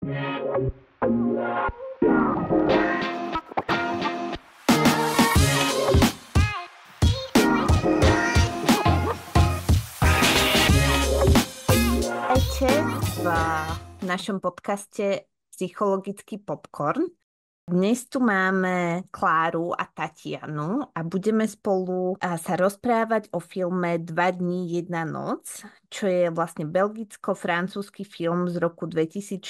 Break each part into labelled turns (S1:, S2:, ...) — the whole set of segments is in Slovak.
S1: V našom podcaste Psychologický popcorn. Dnes tu máme Kláru a Tatianu a budeme spolu sa rozprávať o filme Dva dní, jedna noc, čo je vlastne belgicko-francúzsky film z roku 2014,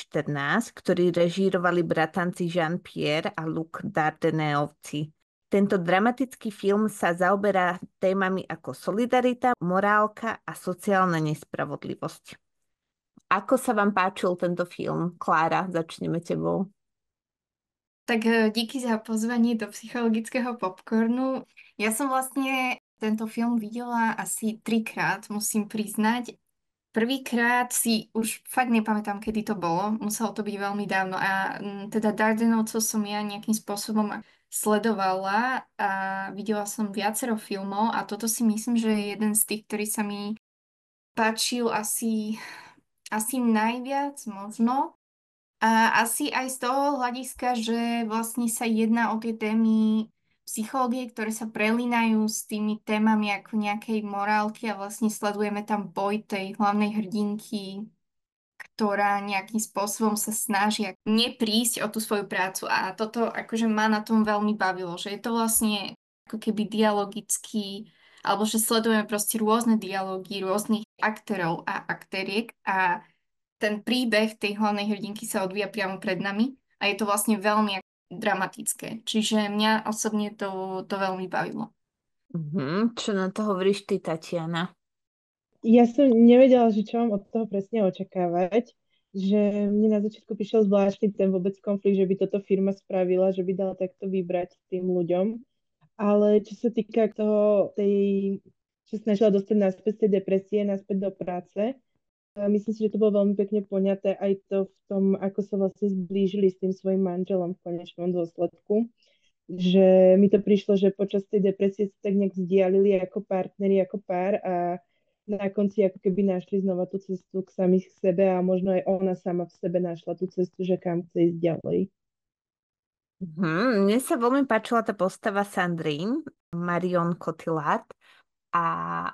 S1: ktorý režírovali bratanci Jean-Pierre a Luc Dardenneovci. Tento dramatický film sa zaoberá témami ako solidarita, morálka a sociálna nespravodlivosť. Ako sa vám páčil tento film? Klára, začneme tebou.
S2: Tak díky za pozvanie do psychologického popcornu. Ja som vlastne tento film videla asi 3-krát, musím priznať. Prvýkrát si už fakt nepamätám, kedy to bolo. Muselo to byť veľmi dávno. A teda Dardenovcov som ja nejakým spôsobom sledovala a videla som viacero filmov a toto si myslím, že je jeden z tých, ktorý sa mi páčil asi najviac možno. A asi aj z toho hľadiska, že vlastne sa jedná o tie témy psychológie, ktoré sa prelínajú s tými témami ako nejakej morálky a vlastne sledujeme tam boj tej hlavnej hrdinky, ktorá nejakým spôsobom sa snaží neprísť o tú svoju prácu. A toto akože ma na tom veľmi bavilo, že je to vlastne ako keby dialogický, alebo že sledujeme proste rôzne dialógy rôznych aktérov a aktériek a ten príbeh tej hlavnej hrdinky sa odvíja priamo pred nami a je to vlastne veľmi dramatické. Čiže mňa osobne to veľmi bavilo.
S1: Čo na to hovoríš ty, Tatiana?
S3: Ja som nevedela, že čo mám od toho presne očakávať, že mne na začiatku prišiel zvláštny ten vôbec konflikt, že by toto firma spravila, že by dala takto vybrať tým ľuďom. Ale čo sa týka čo snažila dostať naspäť z tej depresie, naspäť do práce, myslím si, že to bolo veľmi pekne poňaté aj to v tom, ako sa vlastne zblížili s tým svojim manželom v konečnom dôsledku. Že mi to prišlo, že počas tej depresie sa tak nejak vzdialili ako partneri, ako pár a na konci ako keby našli znova tú cestu k samých sebe a možno aj ona sama v sebe našla tú cestu, že kam chce ísť ďalej.
S1: Mne sa veľmi páčila tá postava Sandrine, Marion Cotillard, a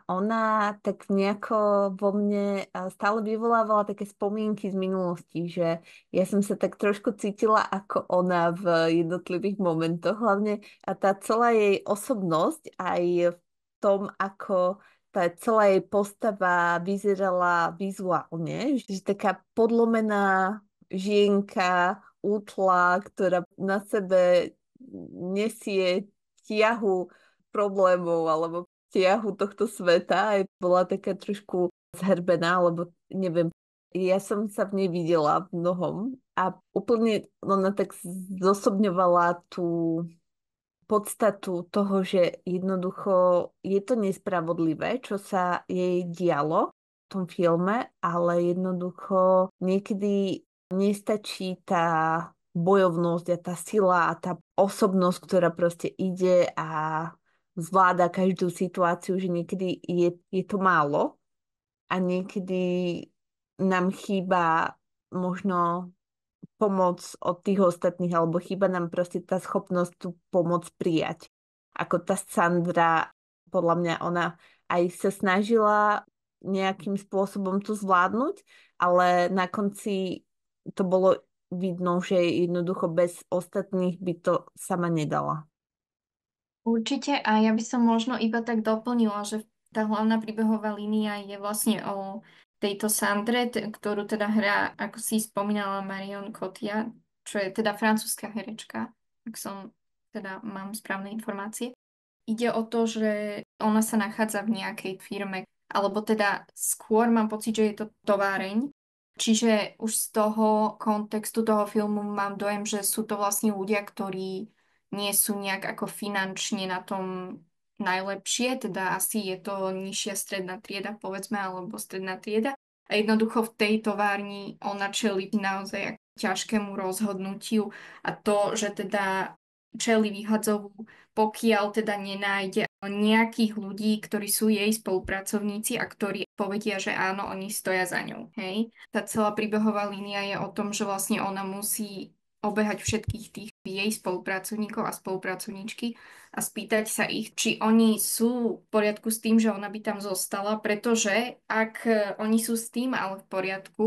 S1: ona tak nejako vo mne stále vyvolávala také spomienky z minulosti, že ja som sa tak trošku cítila ako ona v jednotlivých momentoch, hlavne a tá celá jej osobnosť aj v tom, ako tá celá jej postava vyzerala vizuálne, že taká podlomená žienka, útla, ktorá na sebe nesie ťahu problémov alebo ťahu tohto sveta. Aj bola taká trošku zhrbená, lebo neviem, ja som sa v nej videla v mnohom a úplne ona tak zosobňovala tú podstatu toho, že jednoducho je to nespravodlivé, čo sa jej dialo v tom filme, ale jednoducho niekedy nestačí tá bojovnosť a tá sila a tá osobnosť, ktorá proste ide a zvláda každú situáciu, že niekedy je to málo a niekedy nám chýba možno pomoc od tých ostatných, alebo chýba nám proste tá schopnosť tú pomoc prijať. Ako tá Sandra, podľa mňa ona aj sa snažila nejakým spôsobom to zvládnuť, ale na konci to bolo vidno, že jednoducho bez ostatných by to sama nedala.
S2: Určite a ja by som možno iba tak doplnila, že tá hlavná príbehová línia je vlastne o tejto Sandre, ktorú teda hrá, ako si spomínala, Marion Cotillard, čo je teda francúzska herečka, ak som teda mám správne informácie. Ide o to, že ona sa nachádza v nejakej firme, alebo teda skôr mám pocit, že je to továreň. Čiže už z toho kontextu toho filmu mám dojem, že sú to vlastne ľudia, ktorí nie sú nejak ako finančne na tom najlepšie, teda asi je to nižšia stredná trieda, povedzme, alebo stredná trieda. A jednoducho v tej továrni ona čelí naozaj ťažkému rozhodnutiu a to, že teda čelí výhadzovu, pokiaľ teda nenájde nejakých ľudí, ktorí sú jej spolupracovníci a ktorí povedia, že áno, oni stoja za ňou. Hej. Tá celá príbehová línia je o tom, že vlastne ona musí obehať všetkých tých jej spolupracovníkov a spolupracovníčky a spýtať sa ich, či oni sú v poriadku s tým, že ona by tam zostala, pretože ak oni sú s tým ale v poriadku,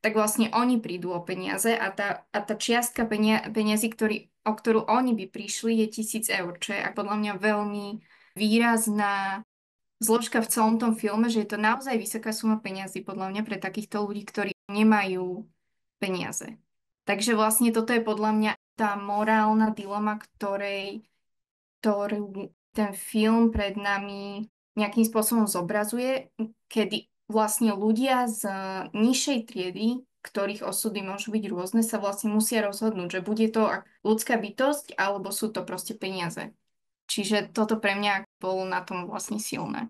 S2: tak vlastne oni prídu o peniaze a tá čiastka peniazy, o ktorú oni by prišli, je 1,000 eur, čo je podľa mňa veľmi výrazná zložka v celom tom filme, že je to naozaj vysoká suma peniazy podľa mňa pre takýchto ľudí, ktorí nemajú peniaze. Takže vlastne toto je podľa mňa tá morálna dilema, ktorú ten film pred nami nejakým spôsobom zobrazuje, kedy vlastne ľudia z nižšej triedy, ktorých osudy môžu byť rôzne, sa vlastne musia rozhodnúť, že bude to ľudská bytosť, alebo sú to proste peniaze. Čiže toto pre mňa bolo na tom vlastne silné.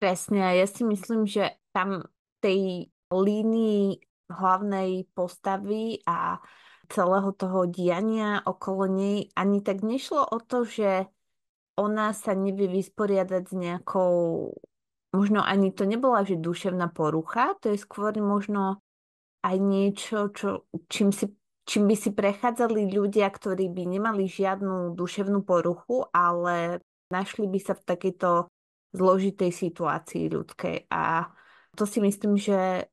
S1: Presne, a ja si myslím, že tam tej línii hlavnej postavy a celého toho diania okolo nej ani tak nešlo o to, že ona sa nevie vysporiadať s nejakou, možno ani to nebola, že duševná porucha, to je skôr možno aj niečo, čím by si prechádzali ľudia, ktorí by nemali žiadnu duševnú poruchu, ale našli by sa v takejto zložitej situácii ľudskej. A to si myslím, že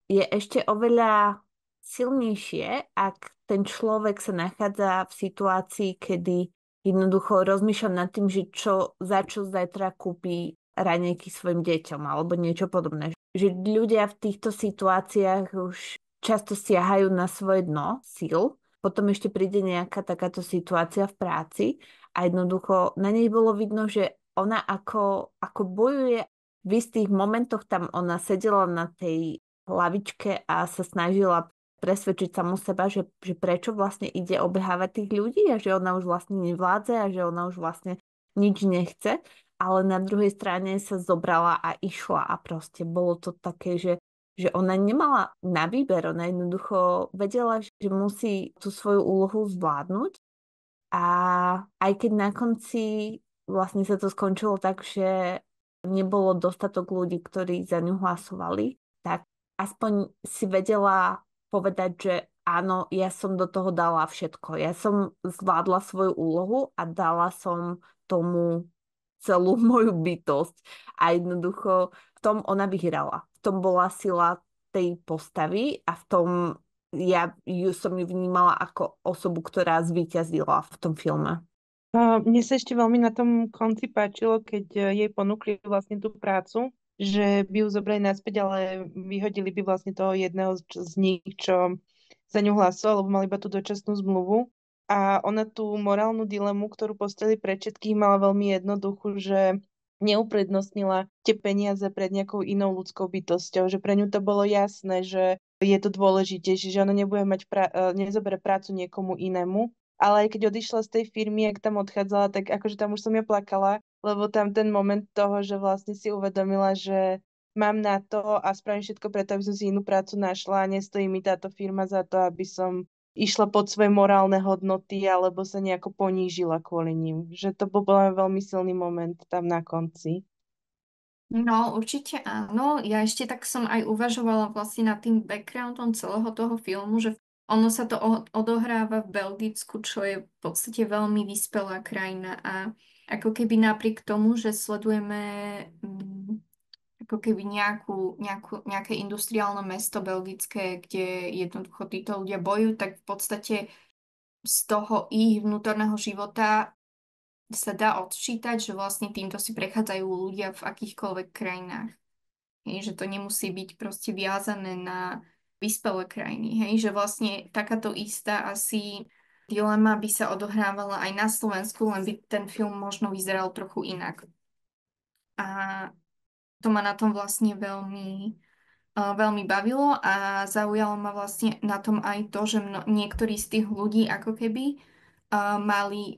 S1: je ešte oveľa silnejšie, ak ten človek sa nachádza v situácii, kedy jednoducho rozmýšľa nad tým, že za čo zajtra kúpi raňajky svojim deťom alebo niečo podobné. Že ľudia v týchto situáciách už často siahajú na svoje dno síl, potom ešte príde nejaká takáto situácia v práci a jednoducho na nej bolo vidno, že ona ako bojuje v istých momentoch, tam ona sedela na tej lavičke a sa snažila presvedčiť samu seba, že prečo vlastne ide obehávať tých ľudí a že ona už vlastne nevládze a že ona už vlastne nič nechce, ale na druhej strane sa zobrala a išla a proste bolo to také, že ona nemala na výber, ona jednoducho vedela, že musí tú svoju úlohu zvládnuť a aj keď na konci vlastne sa to skončilo tak, že nebolo dostatok ľudí, ktorí za ňu hlasovali, tak aspoň si vedela povedať, že áno, ja som do toho dala všetko. Ja som zvládla svoju úlohu a dala som tomu celú moju bytosť. A jednoducho v tom ona vyhrala. V tom bola sila tej postavy a v tom som ju vnímala ako osobu, ktorá zvíťazila v tom filme.
S3: Mne sa ešte veľmi na tom konci páčilo, keď jej ponúkli vlastne tú prácu, že by ju zobrali naspäť, ale vyhodili by vlastne toho jedného z nich, čo za ňu hlasoval, lebo mali iba tú dočasnú zmluvu. A ona tú morálnu dilemu, ktorú postavili pre všetkých, mala veľmi jednoduchú, že neuprednostnila tie peniaze pred nejakou inou ľudskou bytosťou, že pre ňu to bolo jasné, že je to dôležitejšie, že ona nebude mať nezobere prácu niekomu inému. Ale aj keď odišla z tej firmy, ak tam odchádzala, tak akože tam už som ja plakala, lebo tam ten moment toho, že vlastne si uvedomila, že mám na to a spravím všetko preto, aby som si inú prácu našla a nestojí mi táto firma za to, aby som išla pod svoje morálne hodnoty alebo sa nejako ponížila kvôli ním. Že to bol veľmi silný moment tam na konci.
S2: No, určite áno. Ja ešte tak som aj uvažovala vlastne nad tým backgroundom celého toho filmu, že ono sa to odohráva v Belgicku, čo je v podstate veľmi vyspelá krajina a ako keby napriek tomu, že sledujeme ako keby nejaké industriálne mesto belgické, kde jednoducho títo ľudia bojujú, tak v podstate z toho ich vnútorného života sa dá odčítať, že vlastne týmto si prechádzajú ľudia v akýchkoľvek krajinách. Hej, že to nemusí byť proste viazané na vyspelé krajiny. Hej, že vlastne takáto istá asi dilema by sa odohrávala aj na Slovensku, len by ten film možno vyzeral trochu inak. A to ma na tom vlastne veľmi bavilo a zaujalo ma vlastne na tom aj to, že niektorí z tých ľudí ako keby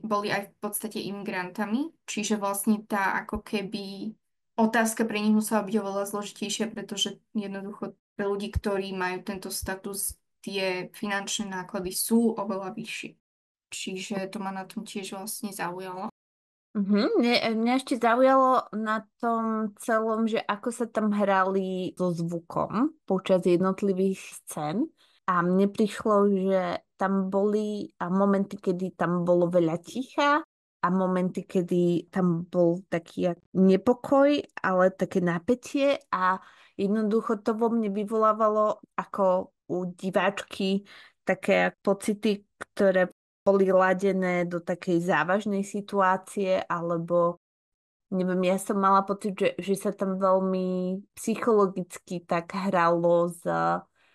S2: boli aj v podstate imigrantami, čiže vlastne tá ako keby otázka pre nich musela byť oveľa zložitejšia, pretože jednoducho pre ľudí, ktorí majú tento status, tie finančné náklady sú oveľa vyššie. Čiže to ma na tom tiež vlastne zaujalo.
S1: Mňa ešte zaujalo na tom celom, že ako sa tam hrali so zvukom počas jednotlivých scén. A mne prišlo, že tam boli a momenty, kedy tam bolo veľa ticha a momenty, kedy tam bol taký nepokoj, ale také napätie a jednoducho to vo mne vyvolávalo ako u diváčky také pocity, ktoré boli ladené do takej závažnej situácie, alebo neviem, ja som mala pocit, že sa tam veľmi psychologicky tak hralo s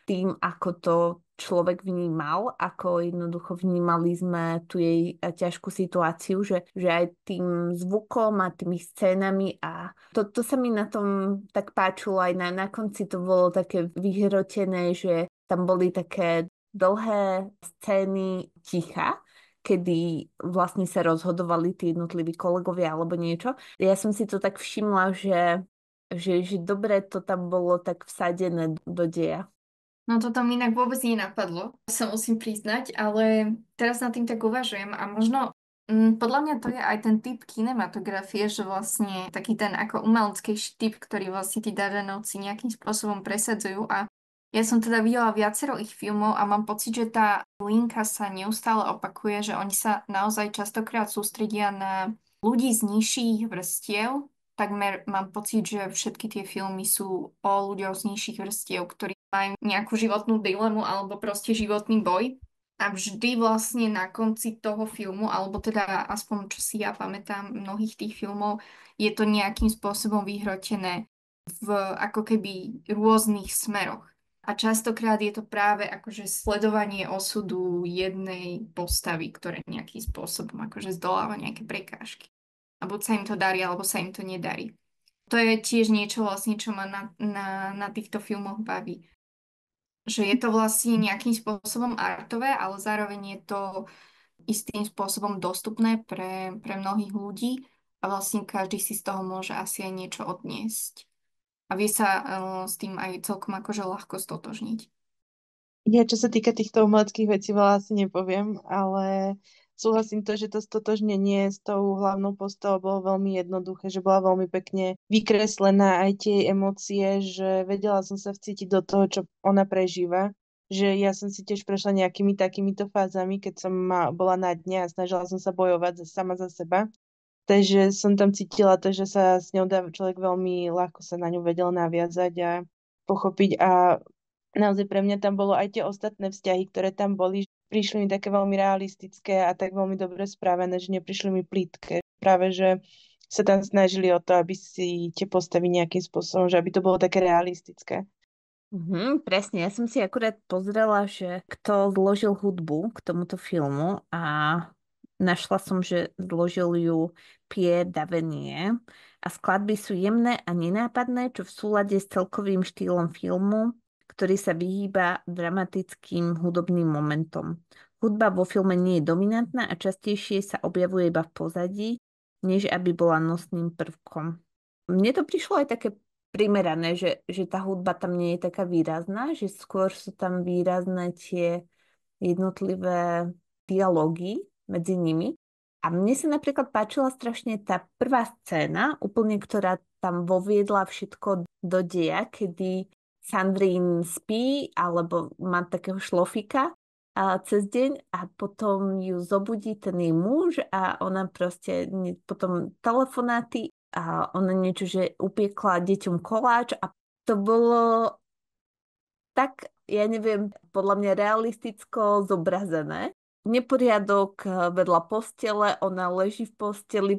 S1: tým, ako to človek vnímal, ako jednoducho vnímali sme tu jej ťažkú situáciu, že aj tým zvukom a tými scénami a to sa mi na tom tak páčilo, aj na konci to bolo také vyhrotené, že tam boli také dlhé scény ticha, kedy vlastne sa rozhodovali tí jednotliví kolegovia alebo niečo. Ja som si to tak všimla, že dobre to tam bolo tak vsadené do deja.
S2: No toto mi inak vôbec nenapadlo, sa musím priznať, ale teraz nad tým tak uvažujem a možno podľa mňa to je aj ten typ kinematografie, že vlastne taký ten ako umeleckejší typ, ktorý vlastne tí Dardenovci nejakým spôsobom presadzujú a ja som teda videla viacero ich filmov a mám pocit, že tá linka sa neustále opakuje, že oni sa naozaj častokrát sústredia na ľudí z nižších vrstiev. Takmer mám pocit, že všetky tie filmy sú o ľuďoch z nižších vrstiev, ktorí majú nejakú životnú dilemu alebo proste životný boj. A vždy vlastne na konci toho filmu, alebo teda aspoň čo si ja pamätám mnohých tých filmov, je to nejakým spôsobom vyhrotené v ako keby rôznych smeroch. A častokrát je to práve akože sledovanie osudu jednej postavy, ktoré nejakým spôsobom akože zdoláva nejaké prekážky. A buď sa im to darí, alebo sa im to nedarí. To je tiež niečo vlastne, čo ma na týchto filmoch baví. Že je to vlastne nejakým spôsobom artové, ale zároveň je to istým spôsobom dostupné pre mnohých ľudí a vlastne každý si z toho môže asi aj niečo odniesť. A vie sa s tým aj celkom akože ľahko stotožniť.
S3: Ja, čo sa týka týchto umeleckých vecí, veľa asi nepoviem, ale súhlasím to, že to stotožnenie s tou hlavnou postavou bolo veľmi jednoduché, že bola veľmi pekne vykreslená aj tie emócie, že vedela som sa vcítiť do toho, čo ona prežíva. Že ja som si tiež prešla nejakými takýmito fázami, keď som bola na dne a snažila som sa bojovať sama za seba. Takže som tam cítila to, že sa s ňou dá človek veľmi ľahko sa na ňu vedel naviazať a pochopiť a naozaj pre mňa tam bolo aj tie ostatné vzťahy, ktoré tam boli, prišli mi také veľmi realistické a tak veľmi dobre správené, že neprišli mi plítke. Práve, že sa tam snažili o to, aby si tie postavy nejakým spôsobom, že aby to bolo také realistické.
S1: Presne, ja som si akurát pozrela, že kto zložil hudbu k tomuto filmu a našla som, že zložil ju Pierre Davenier a skladby sú jemné a nenápadné, čo v súlade s celkovým štýlom filmu, ktorý sa vyhýba dramatickým hudobným momentom. Hudba vo filme nie je dominantná a častejšie sa objavuje iba v pozadí, než aby bola nosným prvkom. Mne to prišlo aj také primerané, že tá hudba tam nie je taká výrazná, že skôr sú tam výrazné tie jednotlivé dialógy medzi nimi. A mne sa napríklad páčila strašne tá prvá scéna, úplne ktorá tam voviedla všetko do deja, kedy Sandrine spí alebo má takého šlofika cez deň a potom ju zobudí ten jej muž a ona proste potom telefonáty a ona niečo, že upiekla deťom koláč a to bolo tak, ja neviem, podľa mňa realisticko zobrazené. Neporiadok vedľa postele, ona leží v posteli,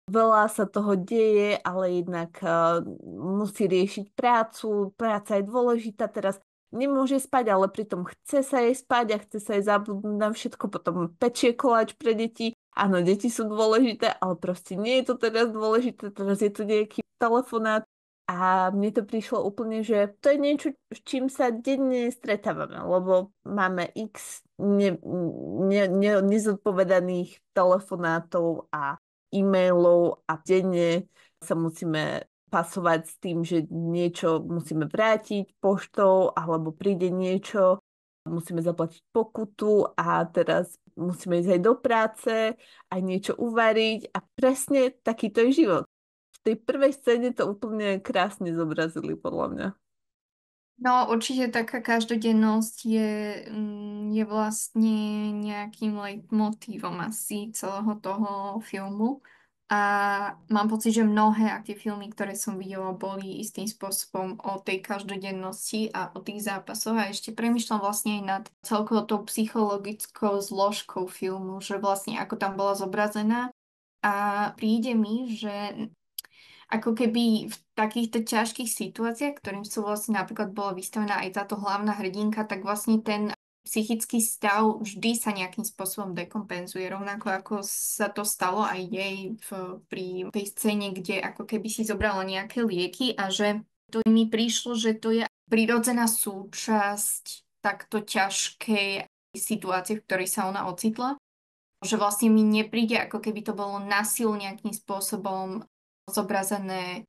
S1: veľa sa toho deje, ale jednak musí riešiť prácu, práca je dôležitá, teraz nemôže spať, ale pritom chce sa jej spať a chce sa jej zabudnúť na všetko, potom pečie koláč pre deti. Áno, deti sú dôležité, ale proste nie je to teraz dôležité, teraz je tu nejaký telefonát. A mne to prišlo úplne, že to je niečo, s čím sa denne stretávame, lebo máme x nezodpovedaných telefonátov a e-mailov a denne sa musíme pasovať s tým, že niečo musíme vrátiť poštou alebo príde niečo musíme zaplatiť pokutu a teraz musíme ísť aj do práce, aj niečo uvariť a presne takýto je život. V tej prvej scéne to úplne krásne zobrazili, podľa mňa.
S2: No, určite taká každodennosť je vlastne nejakým leitmotívom asi celého toho filmu. A mám pocit, že mnohé ak tie filmy, ktoré som videla, boli istým spôsobom o tej každodennosti a o tých zápasoch. A ešte premýšľam vlastne aj nad celkovou tou psychologickou zložkou filmu, že vlastne ako tam bola zobrazená. A príde mi, že ako keby v takýchto ťažkých situáciách, ktorým sú vlastne napríklad bola vystavená aj táto hlavná hrdinka, tak vlastne ten psychický stav vždy sa nejakým spôsobom dekompenzuje. Rovnako ako sa to stalo aj jej pri tej scéne, kde ako keby si zobrala nejaké lieky a že to mi prišlo, že to je prirodzená súčasť takto ťažkej situácie, v ktorej sa ona ocitla. Že vlastne mi nepríde, ako keby to bolo násil nejakým spôsobom zobrazené,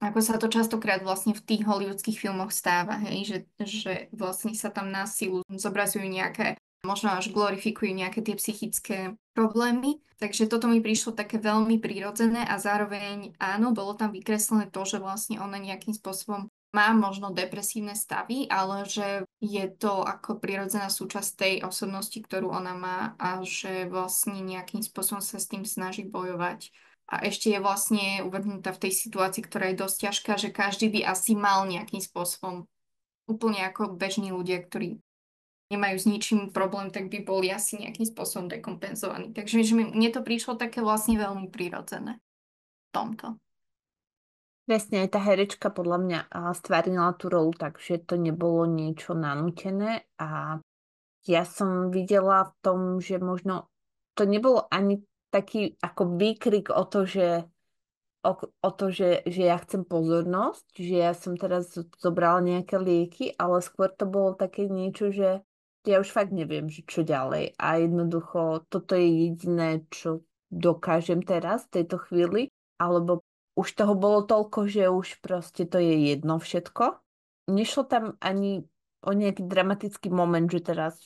S2: ako sa to častokrát vlastne v tých hollywoodských filmoch stáva, hej, že vlastne sa tam na silu zobrazujú nejaké, možno až glorifikujú nejaké tie psychické problémy. Takže toto mi prišlo také veľmi prirodzené a zároveň áno, bolo tam vykreslené to, že vlastne ona nejakým spôsobom má možno depresívne stavy, ale že je to ako prirodzená súčasť tej osobnosti, ktorú ona má a že vlastne nejakým spôsobom sa s tým snaží bojovať. A ešte je vlastne uvrhnutá v tej situácii, ktorá je dosť ťažká, že každý by asi mal nejakým spôsobom, úplne ako bežní ľudia, ktorí nemajú s ničím problém, tak by boli asi nejakým spôsobom dekompenzovaní. Takže mne to prišlo také vlastne veľmi prirodzené v tomto.
S1: Presne, aj tá herečka podľa mňa stvárnila tú rolu, takže to nebolo niečo nanútené a ja som videla v tom, že možno to nebolo ani taký ako výkrik o to, že ja chcem pozornosť, že ja som teraz zobrala nejaké lieky, ale skôr to bolo také niečo, že ja už fakt neviem, že čo ďalej. A jednoducho toto je jediné, čo dokážem teraz v tejto chvíli, alebo už toho bolo toľko, že už proste to je jedno všetko. Nešlo tam ani o nejaký dramatický moment, že teraz,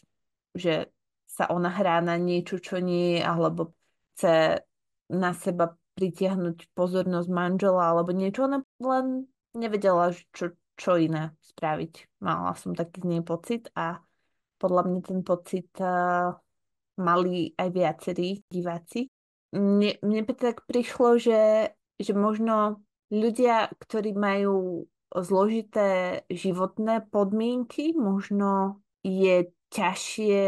S1: že sa ona hrá na niečo, čo nie je, alebo chce na seba pritiahnuť pozornosť manžela alebo niečo. Ona len nevedela, čo iné spraviť. Mala som taký z nej pocit a podľa mňa ten pocit mali aj viacerí diváci. Mne tak prišlo, že možno ľudia, ktorí majú zložité životné podmienky, možno je ťažšie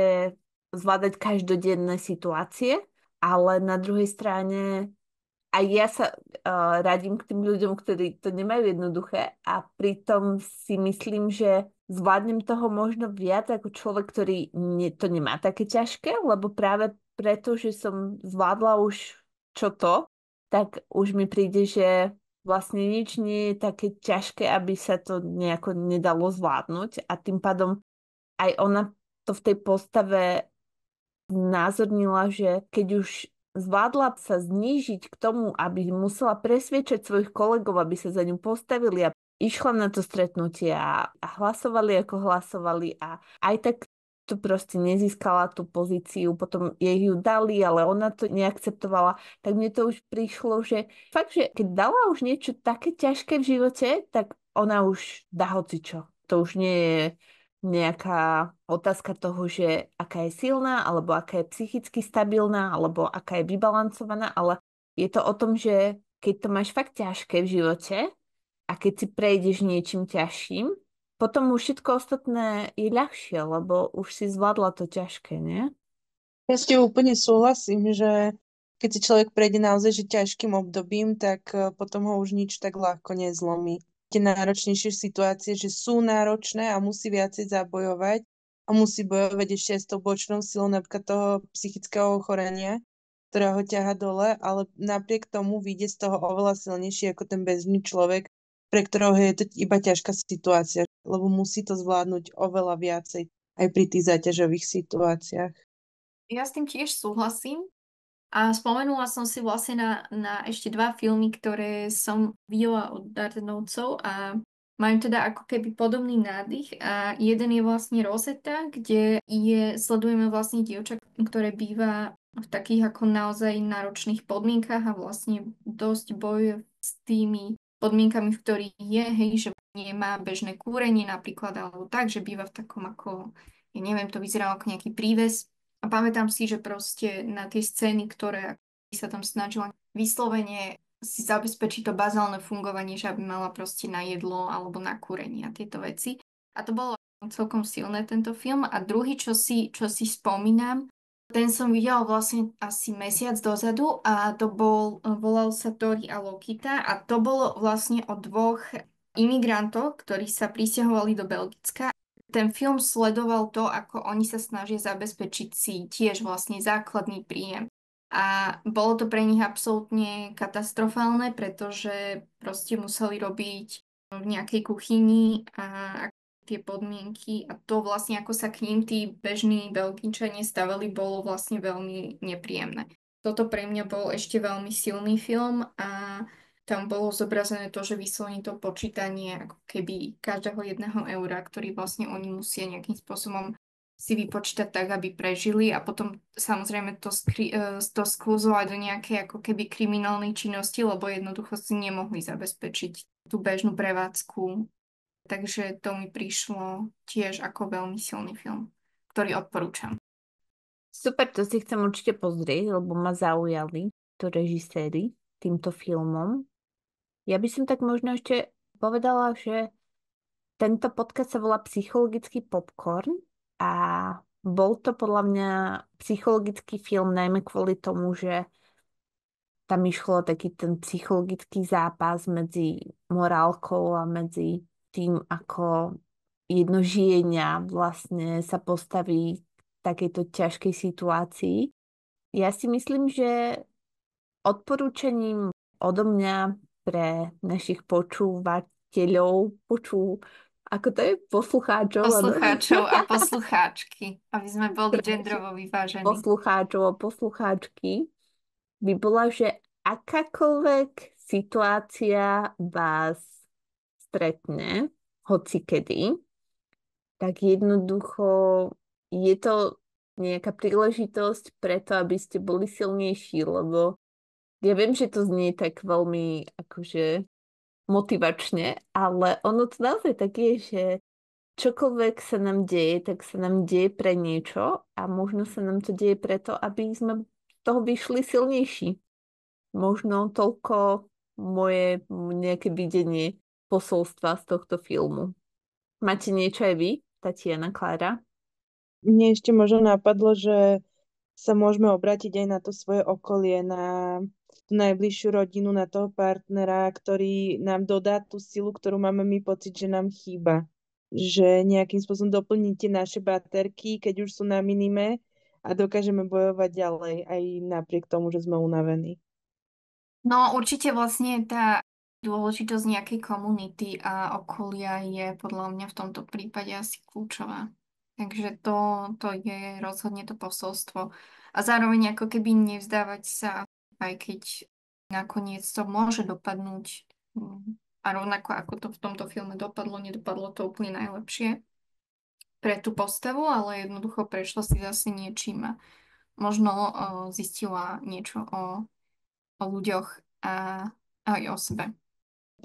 S1: zvládať každodenné situácie, ale na druhej strane aj ja sa radím k tým ľuďom, ktorí to nemajú jednoduché a pritom si myslím, že zvládnem toho možno viac ako človek, ktorý to nemá také ťažké, lebo práve preto, že som zvládla už čo to, tak už mi príde, že vlastne nič nie je také ťažké, aby sa to nejako nedalo zvládnuť a tým pádom aj ona to v tej postave znázornila, že keď už zvládla sa znížiť k tomu, aby musela presviečať svojich kolegov, aby sa za ňu postavili a išla na to stretnutie a hlasovali, ako hlasovali a aj tak to proste nezískala tú pozíciu, potom jej ju dali, ale ona to neakceptovala, tak mne to už prišlo, že fakt, že keď dala už niečo také ťažké v živote, tak ona už dá hocičo. To už nie je nejaká otázka toho, že aká je silná, alebo aká je psychicky stabilná, alebo aká je vybalancovaná, ale je to o tom, že keď to máš fakt ťažké v živote a keď si prejdeš niečím ťažším, potom už všetko ostatné je ľahšie, lebo už si zvládla to ťažké, nie?
S3: Ja s tebou úplne súhlasím, že keď si človek prejde naozaj že ťažkým obdobím, tak potom ho už nič tak ľahko nezlomí. Tie náročnejšie situácie, že sú náročné a musí viacej zabojovať a musí bojovať ešte aj s tou bočnou silou napríklad toho psychického ochorenia, ktorá ho ťaha dole, ale napriek tomu vyjde z toho oveľa silnejší ako ten bežný človek, pre ktorého je to iba ťažká situácia, lebo musí to zvládnuť oveľa viacej aj pri tých záťažových situáciách.
S2: Ja s tým tiež súhlasím. A spomenula som si vlastne na ešte dva filmy, ktoré som videla od Dardenovcov a Majú teda ako keby podobný nádych a jeden je vlastne Rosetta, kde sledujeme vlastne dievča, ktoré býva v takých ako naozaj náročných podmienkach a vlastne dosť bojuje s tými podmienkami, v ktorých je, hej, že nemá bežné kúrenie napríklad, alebo tak, že býva v takom ako, ja neviem, to vyzeralo ako nejaký príves. A pamätám si, že proste na tie scény, ktoré sa tam snažila vyslovene si zabezpečí to bazálne fungovanie, že aby mala proste na jedlo alebo na kúrenie a tieto veci. A to bolo celkom silné tento film. A druhý, čo si spomínam, ten som videla vlastne asi mesiac dozadu a volal sa Tori a Lokita a to bolo vlastne o dvoch imigrantoch, ktorí sa prisťahovali do Belgicka. Ten film sledoval to, ako oni sa snažia zabezpečiť si tiež vlastne základný príjem. A bolo to pre nich absolútne katastrofálne, pretože proste museli robiť v nejakej kuchyni a tie podmienky a to vlastne ako sa k ním tí bežní Belgínčania stavali, bolo vlastne veľmi nepríjemné. Toto pre mňa bol ešte veľmi silný film a tam bolo zobrazené to, že vyslovene to počítanie ako keby každého jedného eura, ktorý vlastne oni musia nejakým spôsobom si vypočítať tak, aby prežili a potom samozrejme to skluzovať do nejakej ako keby kriminálnej činnosti, lebo jednoducho si nemohli zabezpečiť tú bežnú prevádzku. Takže to mi prišlo tiež ako veľmi silný film, ktorý odporúčam.
S1: Super, to si chcem určite pozrieť, lebo ma zaujali to režiséri týmto filmom. Ja by som tak možno ešte povedala, že tento podcast sa volá Psychologický popcorn a bol to podľa mňa psychologický film najmä kvôli tomu, že tam išlo taký ten psychologický zápas medzi morálkou a medzi tým, ako jedno žienia vlastne sa postaví v takejto ťažkej situácii. Ja si myslím, že odporúčaním odo mňa pre našich počúvateľov, ako to je?
S2: Poslucháčov a poslucháčky, aby sme boli gendrovo vyvážení.
S1: Poslucháčov a poslucháčky by bola, že akákoľvek situácia vás stretne, hocikedy, tak jednoducho je to nejaká príležitosť preto, aby ste boli silnejší, lebo ja viem, že to znie tak veľmi akože motivačne, ale ono to naozaj tak je, že čokoľvek sa nám deje, tak sa nám deje pre niečo a možno sa nám to deje preto, aby sme z toho vyšli silnejší. Možno toľko moje nejaké videnie posolstva z tohto filmu. Máte niečo aj vy, Tatiana, Klára?
S3: Mne ešte možno napadlo, že sa môžeme obrátiť aj na to svoje okolie, na tú najbližšiu rodinu, na toho partnera, ktorý nám dodá tú silu, ktorú máme my pocit, že nám chýba. Že nejakým spôsobom doplníte naše baterky, keď už sú na minime a dokážeme bojovať ďalej, aj napriek tomu, že sme unavení.
S2: No určite vlastne tá dôležitosť nejakej komunity a okolia je podľa mňa v tomto prípade asi kľúčová. Takže to je rozhodne to posolstvo. A zároveň ako keby nevzdávať sa, aj keď nakoniec to môže dopadnúť. A rovnako ako to v tomto filme dopadlo, nedopadlo to úplne najlepšie pre tú postavu, ale jednoducho prešla si zase niečím a možno zistila niečo o ľuďoch a aj o sebe.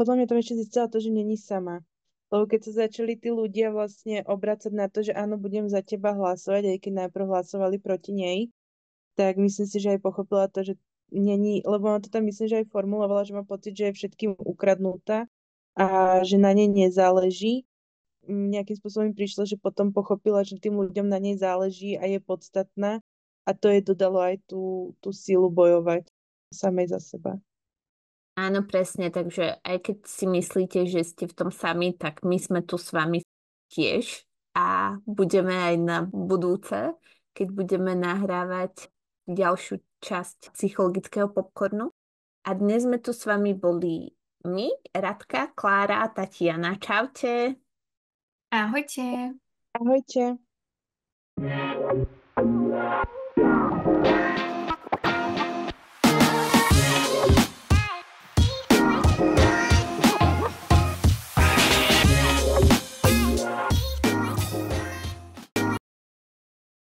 S3: Podľa mňa tam ešte zistila to, že není sama. Lebo keď sa začali tí ľudia vlastne obracať na to, že áno, budem za teba hlasovať, aj keď najprv hlasovali proti nej, tak myslím si, že aj pochopila to, že není, lebo ona to tam myslím, že aj formulovala, že má pocit, že je všetkým ukradnutá a že na nej nezáleží. Nejakým spôsobom mi prišlo, že potom pochopila, že tým ľuďom na nej záleží a je podstatná a to jej dodalo aj tú silu bojovať samej za seba.
S1: Áno, presne, takže aj keď si myslíte, že ste v tom sami, tak my sme tu s vami tiež a budeme aj na budúce, keď budeme nahrávať ďalšiu časť psychologického popcornu. A dnes sme tu s vami boli my, Radka, Klára a Tatiana. Čaute.
S2: Ahojte.
S3: Ahojte.